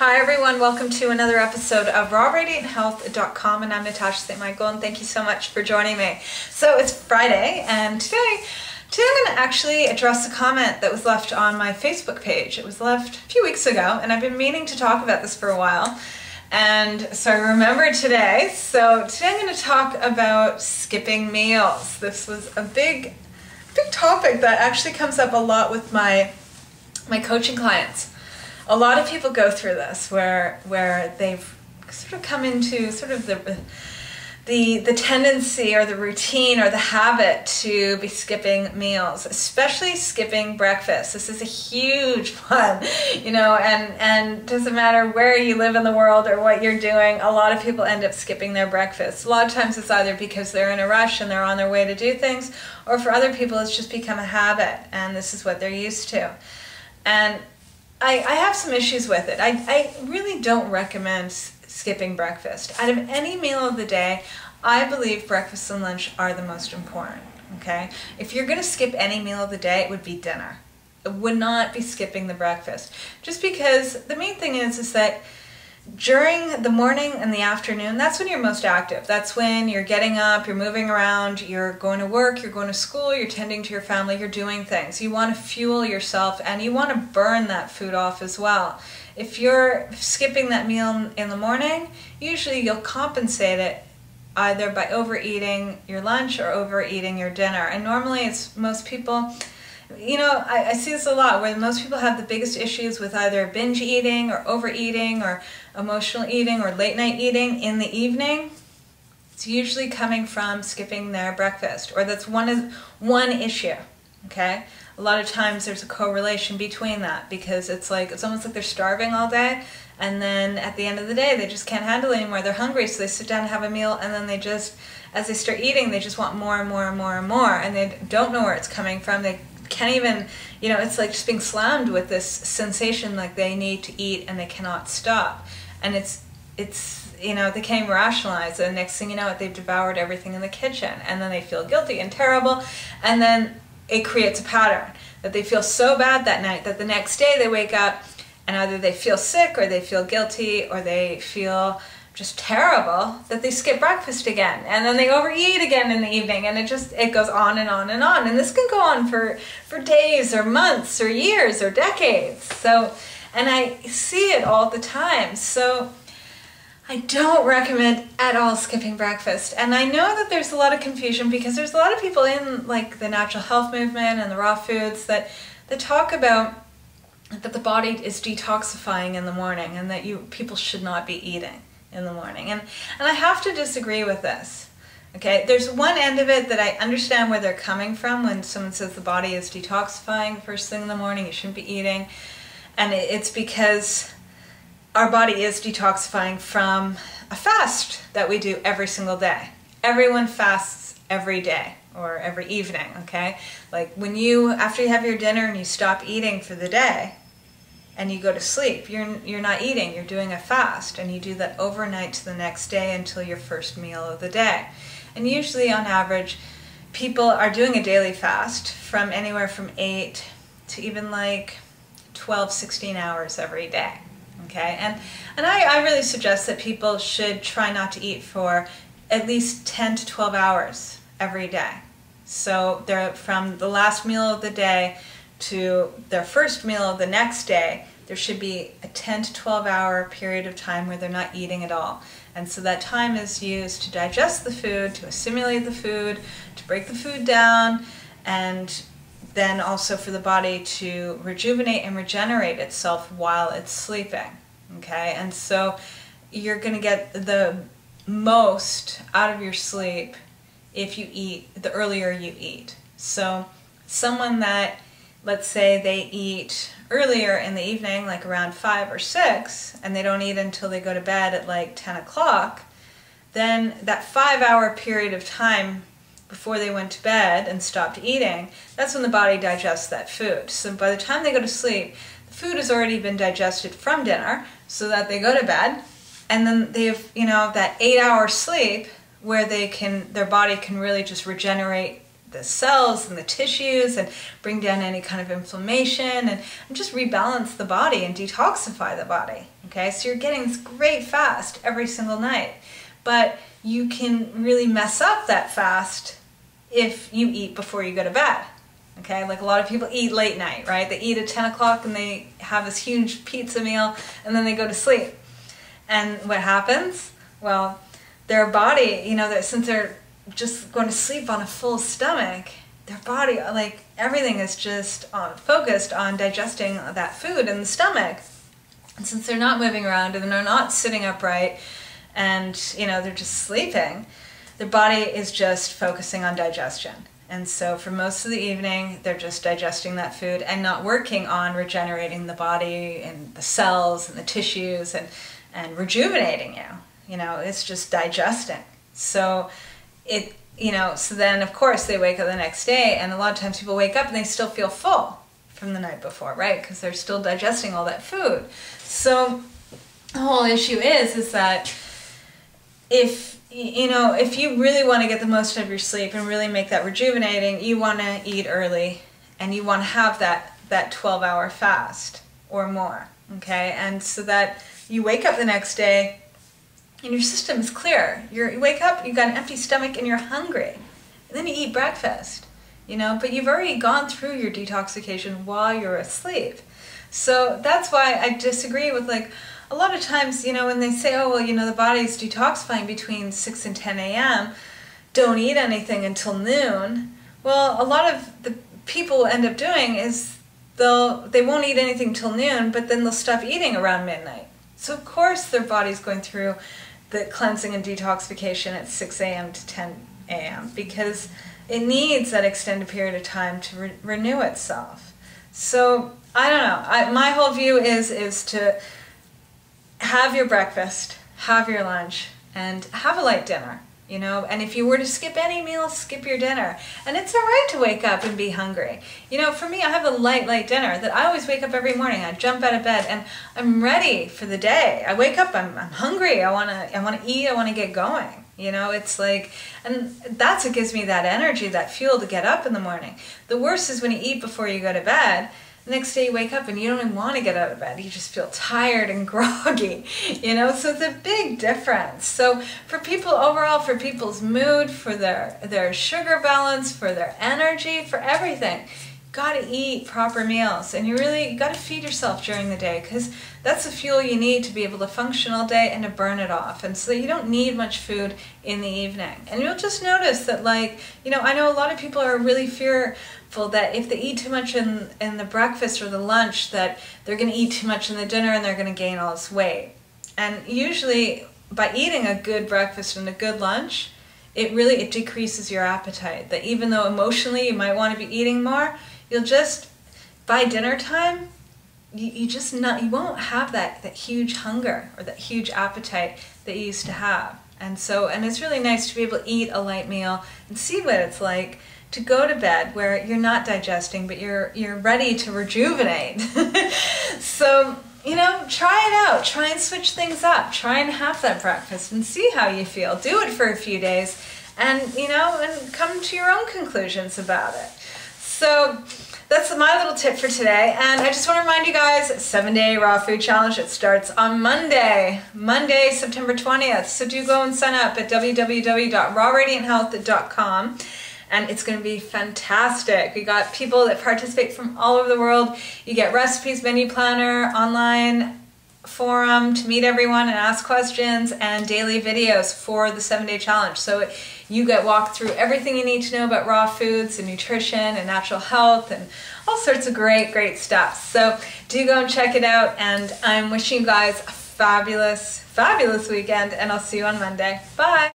Hi everyone, welcome to another episode of rawradianthealth.com, and I'm Natasha St. Michael, and thank you so much for joining me. So it's Friday, and today I'm going to actually address a comment that was left on my Facebook page. It was left a few weeks ago, and I've been meaning to talk about this for a while, and so I remembered today. So today I'm going to talk about skipping meals. This was a big topic that actually comes up a lot with my coaching clients. A lot of people go through this where they've sort of come into sort of the tendency or the routine or the habit to be skipping meals, especially skipping breakfast. This is a huge one, and doesn't matter where you live in the world or what you're doing, a lot of people end up skipping their breakfast. A lot of times it's either because they're in a rush and they're on their way to do things, or for other people it's just become a habit and this is what they're used to. And I have some issues with it. I really don't recommend skipping breakfast. Out of any meal of the day, I believe breakfast and lunch are the most important, okay? If you're going to skip any meal of the day, it would be dinner. It would not be skipping the breakfast. Just because the main thing is that during the morning and the afternoon, that's when you're most active. That's when you're getting up, you're moving around, you're going to work, you're going to school, you're tending to your family, you're doing things. You want to fuel yourself and you want to burn that food off as well. If you're skipping that meal in the morning, usually you'll compensate it either by overeating your lunch or overeating your dinner. And normally it's most people, I see this a lot where most people have the biggest issues with either binge eating or overeating or emotional eating or late night eating in the evening. It's usually coming from skipping their breakfast, or that's one issue, okay? A lot of times there's a correlation between that because it's almost like they're starving all day, and then at the end of the day they just can't handle it anymore. They're hungry, so they sit down and have a meal, and then as they start eating, they just want more and more and more and more, and they don't know where it's coming from. They can't even, it's like just being slammed with this sensation like they need to eat and they cannot stop. And they can't even rationalize it. And next thing you know, they've devoured everything in the kitchen, and then they feel guilty and terrible, and then it creates a pattern that they feel so bad that night that the next day they wake up and either they feel sick or they feel guilty or they feel just terrible that they skip breakfast again, and then they overeat again in the evening, and it goes on and on and on, and this can go on for days or months or years or decades. So, and I see it all the time, so I don't recommend at all skipping breakfast. And I know that there's a lot of confusion because there's a lot of people in like the natural health movement and the raw foods that talk about that the body is detoxifying in the morning and that people should not be eating in the morning. And I have to disagree with this. Okay, there's one end of it that I understand where they're coming from when someone says the body is detoxifying first thing in the morning, you shouldn't be eating. And it's because our body is detoxifying from a fast that we do every single day. Everyone fasts every day or every evening, okay? Like after you have your dinner and you stop eating for the day, and you go to sleep, you're not eating, you're doing a fast, and you do that overnight to the next day until your first meal of the day. And usually on average, people are doing a daily fast from anywhere from 8 to even like 12, 16 hours every day, okay? And I really suggest that people should try not to eat for at least 10 to 12 hours every day. So they're from the last meal of the day to their first meal of the next day, there should be a 10 to 12 hour period of time where they're not eating at all. And so that time is used to digest the food, to assimilate the food, to break the food down, and then also for the body to rejuvenate and regenerate itself while it's sleeping. Okay? And so you're going to get the most out of your sleep if you eat, the earlier you eat. So someone that, let's say they eat earlier in the evening, like around 5 or 6, and they don't eat until they go to bed at like 10 o'clock, then that 5-hour period of time before they went to bed and stopped eating, that's when the body digests that food. So by the time they go to sleep, the food has already been digested from dinner so that they go to bed, and then they have, that 8-hour sleep where their body can really just regenerate the cells and the tissues and bring down any kind of inflammation and just rebalance the body and detoxify the body. Okay, so you're getting this great fast every single night, but you can really mess up that fast if you eat before you go to bed. Okay, like a lot of people eat late night, right? They eat at 10 o'clock and they have this huge pizza meal and then they go to sleep. And what happens? Well, their body, you know, since they're just going to sleep on a full stomach, their body, like everything is just focused on digesting that food in the stomach. And since they're not moving around and they're not sitting upright and, you know, they're just sleeping, their body is just focusing on digestion. And so for most of the evening, they're just digesting that food and not working on regenerating the body and the cells and the tissues and rejuvenating you. You know, it's just digesting. So so then of course they wake up the next day, and a lot of times people wake up and they still feel full from the night before, right? Because they're still digesting all that food. So the whole issue is that if you really want to get the most out of your sleep and really make that rejuvenating, you want to eat early and you want to have that 12-hour fast or more, okay? And so that you wake up the next day and your system is clear. You wake up, you've got an empty stomach and you're hungry. And then you eat breakfast, you know, but you've already gone through your detoxification while you're asleep. So that's why I disagree with, like, a lot of times, you know, when they say, oh, well, you know, the body's detoxifying between 6 and 10 a.m., don't eat anything until noon. Well, a lot of the people end up doing is they won't eat anything till noon, but then they'll stop eating around midnight. So of course their body's going through the cleansing and detoxification at 6 a.m. to 10 a.m. because it needs that extended period of time to renew itself. So I don't know. My whole view is to have your breakfast, have your lunch, and have a light dinner, you know. And if you were to skip any meal, skip your dinner. And it's all right to wake up and be hungry. You know, for me, I have a light dinner that I always wake up every morning. I jump out of bed and I'm ready for the day. I wake up, I'm hungry. I want to eat. I want to get going. You know, it's like, and that's what gives me that energy, that fuel to get up in the morning. The worst is when you eat before you go to bed. The next day you wake up and you don't even want to get out of bed. You just feel tired and groggy, you know, so it's a big difference. So for people overall, for people's mood, for their sugar balance, for their energy, for everything, you got to eat proper meals, and you got to feed yourself during the day, because that's the fuel you need to be able to function all day and to burn it off. And so you don't need much food in the evening. And you'll just notice that, like, you know, I know a lot of people are really fearful that if they eat too much in the breakfast or the lunch, that they're going to eat too much in the dinner and they're going to gain all this weight. And usually by eating a good breakfast and a good lunch, it decreases your appetite. That even though emotionally you might want to be eating more, you'll just, by dinner time, you won't have that huge hunger or that huge appetite that you used to have. And it's really nice to be able to eat a light meal and see what it's like to go to bed where you're not digesting, but you're ready to rejuvenate. So, you know, try it out. Try and switch things up. Try and have that breakfast and see how you feel. Do it for a few days and, you know, and come to your own conclusions about it. So that's my little tip for today. And I just want to remind you guys, 7-day raw food challenge. It starts on Monday, September 20th. So do go and sign up at www.rawradianthealth.com. And it's going to be fantastic. We got people that participate from all over the world. You get recipes, menu planner, online forum to meet everyone and ask questions, and daily videos for the 7-day challenge. So you get walked through everything you need to know about raw foods and nutrition and natural health and all sorts of great stuff. So do go and check it out, and I'm wishing you guys a fabulous weekend, and I'll see you on Monday. Bye!